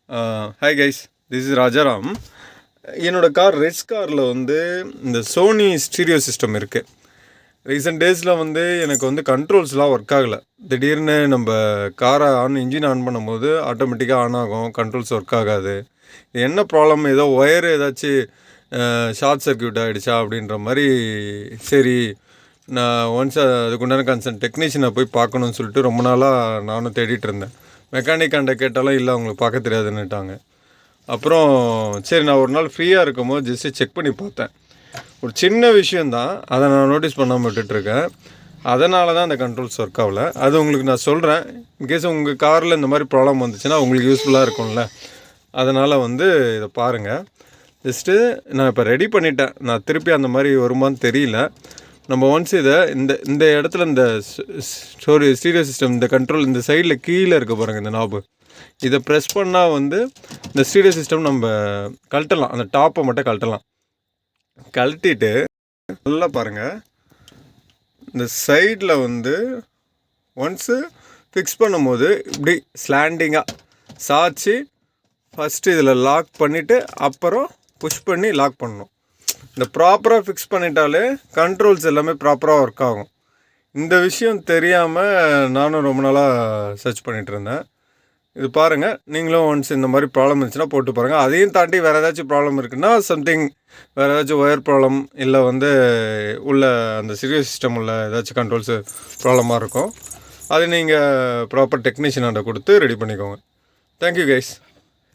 Hi guys, this is Rajaram. என்னோடய car ரெஸ் காரில் வந்து இந்த சோனி ஸ்டீரியோ சிஸ்டம் இருக்குது. ரீசெண்ட் டேஸில் வந்து எனக்கு வந்து கண்ட்ரோல்ஸ்லாம் ஒர்க் ஆகலை. திடீர்னு நம்ம காரை இன்ஜின் ஆன் பண்ணும்போது ஆட்டோமேட்டிக்காக ஆன் ஆகும், கண்ட்ரோல்ஸ் ஒர்க் ஆகாது. என்ன ப்ராப்ளம், ஏதோ ஒயர் ஏதாச்சும் ஷார்ட் சர்க்யூட் ஆகிடுச்சா அப்படின்ற மாதிரி. சரி, நான் ஒன்ஸ் அதுக்குண்டான கன்சர்ன் டெக்னீஷியனை போய் பார்க்கணுன்னு சொல்லிட்டு ரொம்ப நாளாக நானும் தேடிட்டு இருந்தேன். மெக்கானிக்காண்ட கேட்டாலும் இல்லை, அவங்களுக்கு பார்க்க தெரியாதுன்னுட்டாங்க. அப்புறம் சரி, நான் ஒரு நாள் ஃப்ரீயாக இருக்கும்போது ஜஸ்ட்டு செக் பண்ணி பார்த்தேன். ஒரு சின்ன விஷயந்தான், அதை நான் நோட்டீஸ் பண்ணாமல் விட்டுட்ருக்கேன். அதனால தான் அந்த கண்ட்ரோல்ஸ் ஒர்க் ஆகலை. அது உங்களுக்கு நான் சொல்கிறேன். இன்கேஸ் உங்கள் காரில் இந்த மாதிரி ப்ராப்ளம் வந்துச்சுன்னா உங்களுக்கு யூஸ்ஃபுல்லாக இருக்கும்ல. அதனால் வந்து இதை பாருங்கள். ஜஸ்ட்டு நான் இப்போ ரெடி பண்ணிட்டேன். நான் திருப்பி அந்த மாதிரி வருமானு தெரியல. நம்ம ஒன்ஸ் இதை இந்த இடத்துல இந்த ஸ்டீரியோ சிஸ்டம், இந்த கண்ட்ரோல் இந்த சைடில் கீழே இருக்க பாருங்கள், இந்த நாபு, இதை ப்ரெஸ் பண்ணால் வந்து இந்த ஸ்டீரியோ சிஸ்டம் நம்ம கழட்டலாம். அந்த டாப்பை மட்டும் கழட்டலாம். கழட்டிட்டு நல்லா பாருங்கள், இந்த சைடில் வந்து ஒன்ஸு ஃபிக்ஸ் பண்ணும்போது இப்படி ஸ்லாண்டிங்காக சாய்ச்சி ஃபஸ்ட்டு இதில் லாக் பண்ணிவிட்டு அப்புறம் புஷ் பண்ணி லாக் பண்ணணும். இந்த ப்ராப்பராக ஃபிக்ஸ் பண்ணிட்டாலே கண்ட்ரோல்ஸ் எல்லாமே ப்ராப்பராக ஒர்க் ஆகும். இந்த விஷயம் தெரியாமல் நானும் ரொம்ப நாளாக சர்ச் பண்ணிகிட்டு இருந்தேன். இது பாருங்கள், நீங்களும் ஒன்ஸ் இந்த மாதிரி ப்ராப்ளம் இருந்துச்சுன்னா போட்டு பாருங்கள். அதையும் தாண்டி வேறு ஏதாச்சும் ப்ராப்ளம் இருக்குன்னா, சம்திங் வேறு ஏதாச்சும் ஒயர் ப்ராப்ளம், இல்லை வந்து உள்ள அந்த ஸ்டீரியோ சிஸ்டம் உள்ள ஏதாச்சும் கண்ட்ரோல்ஸு ப்ராப்ளமாக இருக்கும். அது நீங்கள் ப்ராப்பர் டெக்னீஷியனாண்ட கொடுத்து ரெடி பண்ணிக்கோங்க. Thank you guys.